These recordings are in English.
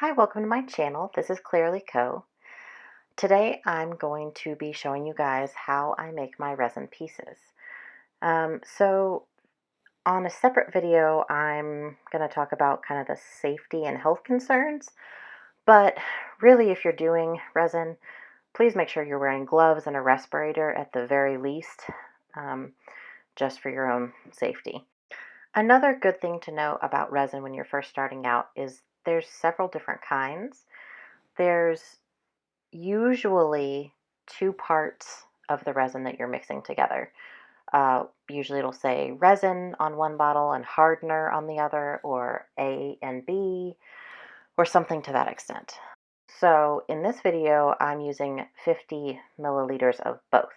Hi, welcome to my channel. This is ClairelyCo. Today I'm going to be showing you guys how I make my resin pieces. So on a separate video, I'm going to talk about kind of the safety and health concerns. But really, if you're doing resin, please make sure you're wearing gloves and a respirator at the very least, just for your own safety. Another good thing to know about resin when you're first starting out is there's several different kinds. There's usually two parts of the resin that you're mixing together. Usually it'll say resin on one bottle and hardener on the other, or A and B, or something to that extent. So in this video, I'm using 50 milliliters of both.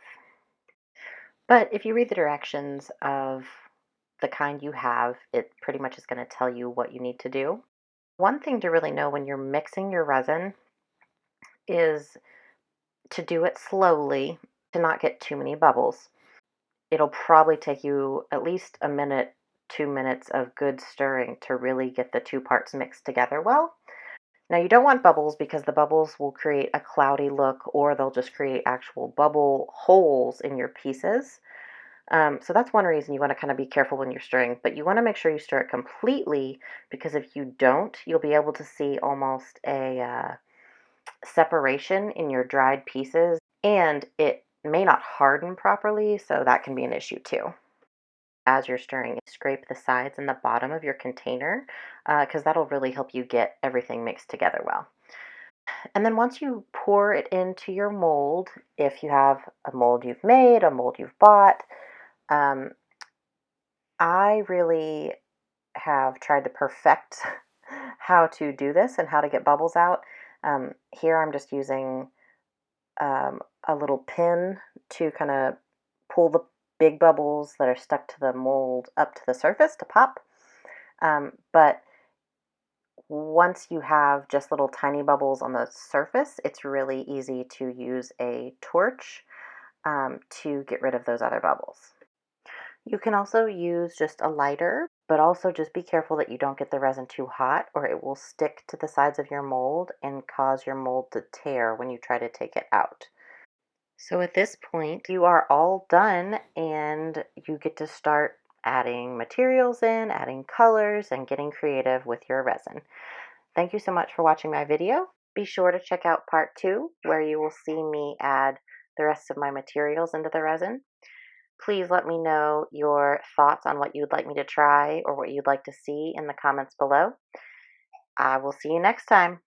But if you read the directions of the kind you have, it pretty much is going to tell you what you need to do. One thing to really know when you're mixing your resin is to do it slowly, to not get too many bubbles. It'll probably take you at least a minute, 2 minutes of good stirring to really get the two parts mixed together well. Now you don't want bubbles because the bubbles will create a cloudy look, or they'll just create actual bubble holes in your pieces. So that's one reason you want to kind of be careful when you're stirring, but you want to make sure you stir it completely, because if you don't, you'll be able to see almost a separation in your dried pieces, and it may not harden properly, so that can be an issue too. As you're stirring, scrape the sides and the bottom of your container, because that'll really help you get everything mixed together well. And then once you pour it into your mold, if you have a mold you've made, a mold you've bought, um, I really have tried to perfect how to do this and how to get bubbles out. Here I'm just using a little pin to kind of pull the big bubbles that are stuck to the mold up to the surface to pop. But once you have just little tiny bubbles on the surface, it's really easy to use a torch to get rid of those other bubbles. You can also use just a lighter, but also just be careful that you don't get the resin too hot, or it will stick to the sides of your mold and cause your mold to tear when you try to take it out. So at this point, you are all done, and you get to start adding materials in, adding colors, and getting creative with your resin. Thank you so much for watching my video. Be sure to check out part 2, where you will see me add the rest of my materials into the resin. Please let me know your thoughts on what you'd like me to try or what you'd like to see in the comments below. I will see you next time.